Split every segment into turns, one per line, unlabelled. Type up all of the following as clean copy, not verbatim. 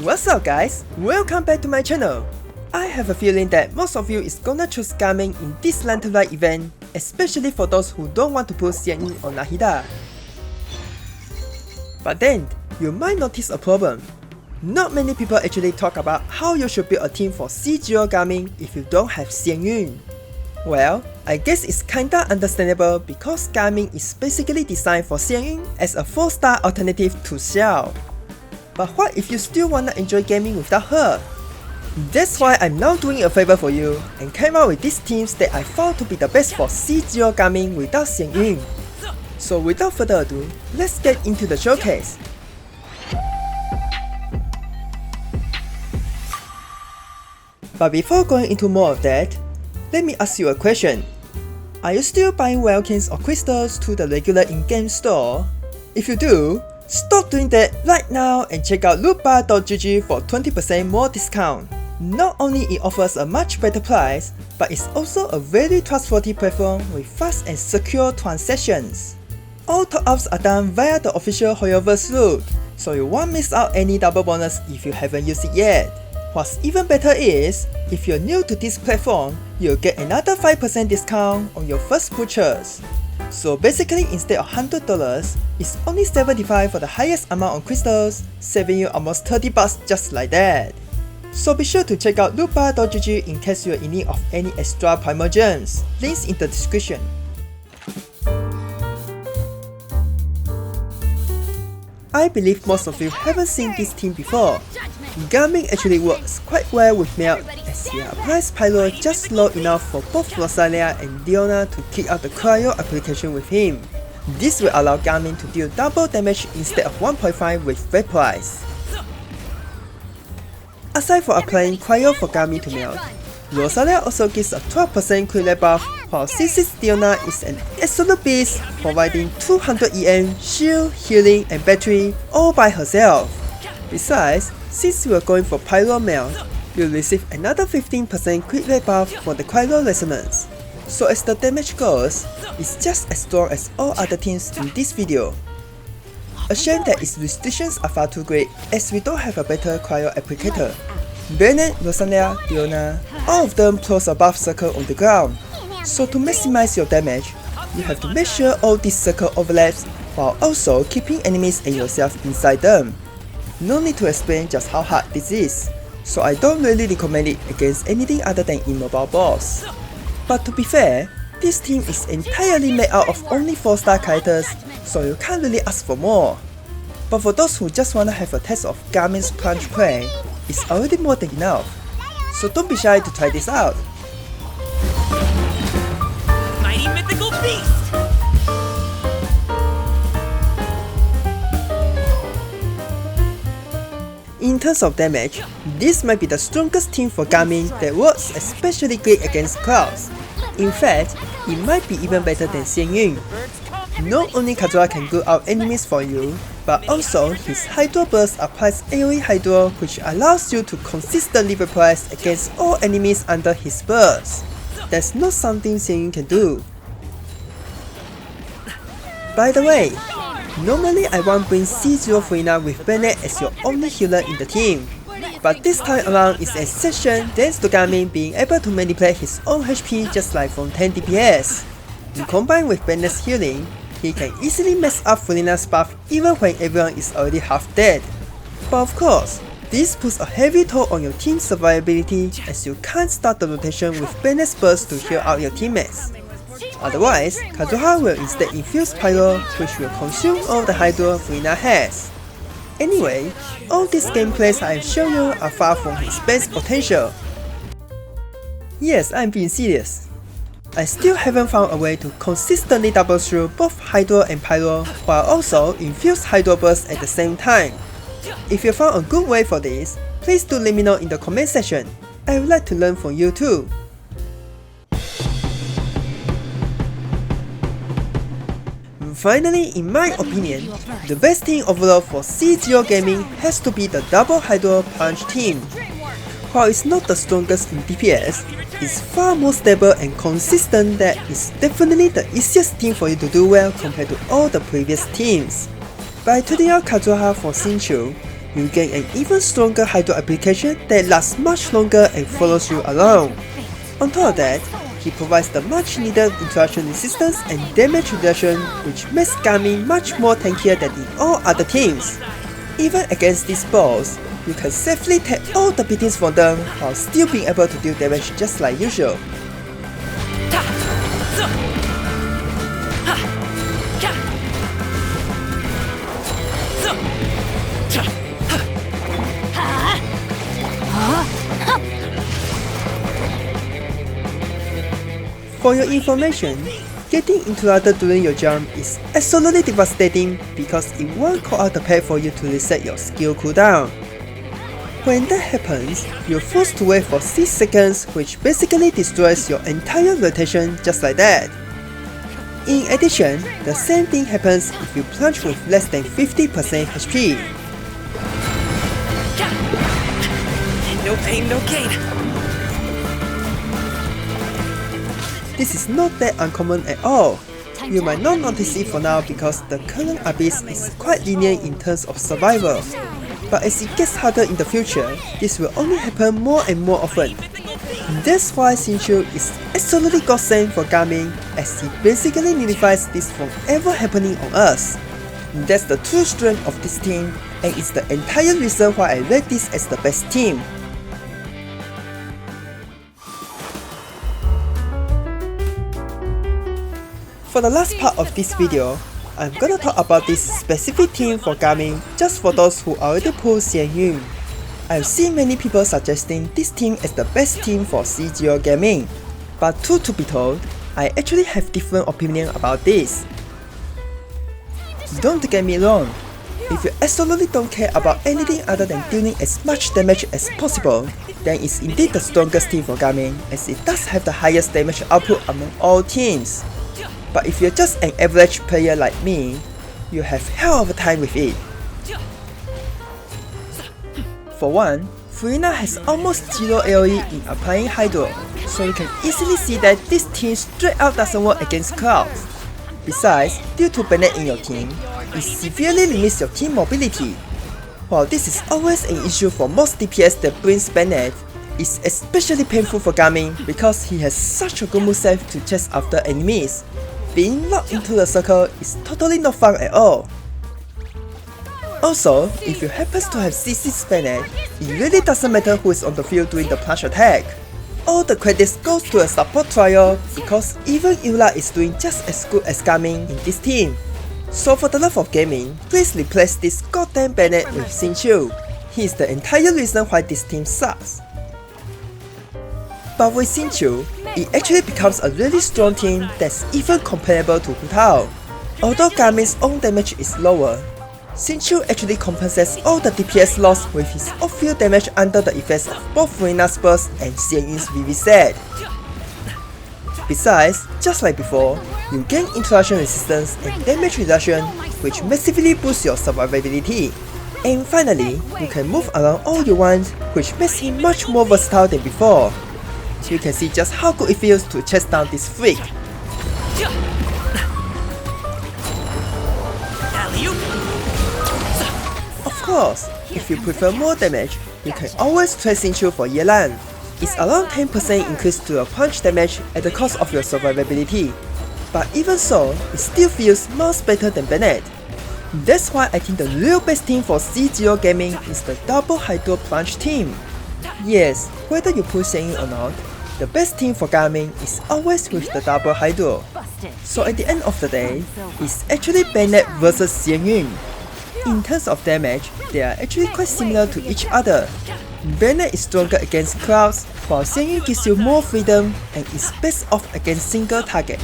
What's up guys? Welcome back to my channel. I have a feeling that most of you is gonna choose Gaming in this Lantern Rite event, especially for those who don't want to put Xianyun or Nahida. But then, you might notice a problem. Not many people actually talk about how you should build a team for C0 Gaming if you don't have Xianyun. Well, I guess it's kinda understandable because Gaming is basically designed for Xianyun as a 4-star alternative to Xiao. But what if you still wanna enjoy gaming without her? That's why I'm now doing a favor for you and came out with these teams that I found to be the best for C0 Gaming without Xianyun. So without further ado, let's get into the showcase. But before going into more of that, let me ask you a question. Are you still buying wildkins or crystals to the regular in-game store? If you do, stop doing that right now and check out lootbar.gg for 20% more discount. Not only it offers a much better price, but it's also a very trustworthy platform with fast and secure transactions. All top-ups are done via the official Hoyoverse route, so you won't miss out any double bonus if you haven't used it yet. What's even better is, if you're new to this platform, you'll get another 5% discount on your first purchase. So basically instead of $100, it's only $75 for the highest amount on crystals, saving you almost $30 just like that. So be sure to check out lootbar.gg in case you're in need of any extra primal gems, links in the description. I believe most of you haven't seen this team before. Gaming actually works quite well with Melt as he applies Pyro just low enough for both Rosalia and Diona to kick out the cryo application with him. This will allow Gaming to deal double damage instead of 1.5 with Vaporize. Aside from applying cryo for Gaming to melt, Rosalia also gives a 12% crit rate buff, while C6 Diona is an absolute beast, providing 200 EM, shield, healing and battery all by herself. Besides, since you are going for Pyro Melt, you'll receive another 15% crit rate buff for the Cryo Resonance. So as the damage goes, it's just as strong as all other teams in this video. A shame that its restrictions are far too great as we don't have a better Cryo Applicator. Bennett, Rosalia, Diona, all of them close a buff circle on the ground. So to maximize your damage, you have to make sure all this circle overlaps while also keeping enemies and yourself inside them. No need to explain just how hard this is, so I don't really recommend it against anything other than immobile boss. But to be fair, this team is entirely made out of only 4-star characters, so you can't really ask for more. But for those who just wanna have a taste of Gaming's Punch Prey, it's already more than enough, so don't be shy to try this out.
Mighty mythical beast!
In terms of damage, this might be the strongest team for Gaming that works especially great against clouds. In fact, it might be even better than Xianyun. Not only Kazuha can go out enemies for you, but also his Hydro Burst applies AoE Hydro, which allows you to consistently vaporize against all enemies under his burst. That's not something Xianyun can do. By the way, normally I won't bring C0 Fuina with Bennett as your only healer in the team, but this time around is an exception thanks to Gaming being able to manipulate his own HP just like from 10 DPS. In combined with Bennett's healing, he can easily mess up Fulina's buff even when everyone is already half dead. But of course, this puts a heavy toll on your team's survivability as you can't start the rotation with Bennett's burst to heal out your teammates. Otherwise, Kazuha will instead infuse Pyro, which will consume all the Hydro Fulina has. Anyway, all these gameplays I have shown you are far from his best potential. Yes, I'm being serious. I still haven't found a way to consistently double through both Hydro and Pyro while also infuse Hydro Burst at the same time. If you found a good way for this, please do let me know in the comment section. I would like to learn from you too. Finally, in my opinion, the best team overall for C0 Gaming has to be the Double Hydro Punch team. While it's not the strongest in DPS, it's far more stable and consistent that it's definitely the easiest team for you to do well compared to all the previous teams. By tweeting out Kazuha for Xinchu, you gain an even stronger Hydro application that lasts much longer and follows you around. On top of that, he provides the much needed interaction resistance and damage reduction, which makes Garmin much more tankier than in all other teams. Even against these balls, you can safely take all the beatings from them while still being able to deal damage just like usual. For your information, getting interrupted during your jump is absolutely devastating because it won't call out the pad for you to reset your skill cooldown. When that happens, you're forced to wait for 6 seconds, which basically destroys your entire rotation just like that. In addition, the same thing happens if you plunge with less than 50% HP.
No pain, no gain.
This is not that uncommon at all. You might not notice it for now because the current Abyss is quite linear in terms of survival. But as it gets harder in the future, this will only happen more and more often. That's why Xianyun is absolutely godsend for Garmin, as he basically nullifies this from ever happening on us. That's the true strength of this team, and it's the entire reason why I rate this as the best team. For the last part of this video, I'm gonna talk about this specific team for Garmin just for those who already pulled Xianyun. I've seen many people suggesting this team as the best team for C0 Gaming, but truth to be told, I actually have different opinion about this. Don't get me wrong, if you absolutely don't care about anything other than dealing as much damage as possible, then it's indeed the strongest team for Garmin, as it does have the highest damage output among all teams. But if you're just an average player like me, you have hell of a time with it. For one, Furina has almost zero AoE in applying Hydro, so you can easily see that this team straight out doesn't work against Clouds. Besides, due to Bennett in your team, it severely limits your team mobility. While this is always an issue for most DPS that brings Bennett, it's especially painful for Garmin because he has such a good moveset to chase after enemies. Being locked into the circle is totally not fun at all. Also, if you happen to have CC Bennett, it really doesn't matter who is on the field doing the plunge attack. All the credits goes to a support trio because even Eula is doing just as good as Garmin in this team. So for the love of gaming, please replace this goddamn Bennett with Xianyun. He is the entire reason why this team sucks. But with Xianyun, it actually becomes a really strong team that's even comparable to Hu Tao. Although Garmin's own damage is lower, Xianyun actually compensates all the DPS loss with his off-field damage under the effects of both Furina's burst and Xianyun's VV-Set. Besides, just like before, you gain interaction resistance and damage reduction, which massively boosts your survivability. And finally, you can move around all you want, which makes him much more versatile than before. You can see just how good it feels to chase down this freak. Of course, if you prefer more damage, you can always try Xianyun for Yelan. It's around 10% increase to your punch damage at the cost of your survivability. But even so, it still feels much better than Bennett. That's why I think the real best team for C0 Gaming is the double Hydro Plunge team. Yes, whether you pull Xianyun or not, the best team for Garmin is always with the double Hydro. So at the end of the day, it's actually Bennett versus Xianyun. In terms of damage, they are actually quite similar to each other. Bennett is stronger against Clouds, while Xianyun gives you more freedom and is best off against single target.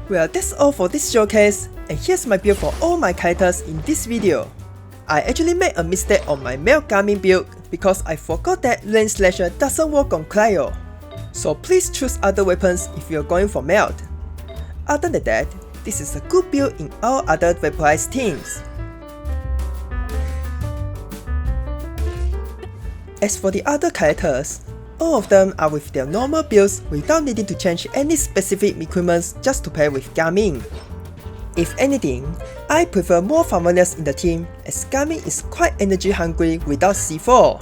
Well, that's all for this showcase, and here's my build for all my characters in this video. I actually made a mistake on my male Garmin build because I forgot that Lane Slasher doesn't work on Cryo. So please choose other weapons if you're going for melt. Other than that, this is a good build in all other vaporized teams. As for the other characters, all of them are with their normal builds without needing to change any specific equipment just to pair with Gaming. If anything, I prefer more farmers in the team as Gaming is quite energy hungry without C4.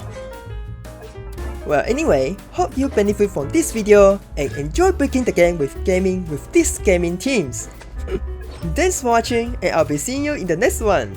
Well anyway, hope you benefit from this video and enjoy breaking the game with gaming with these gaming teams. Thanks for watching and I'll be seeing you in the next one.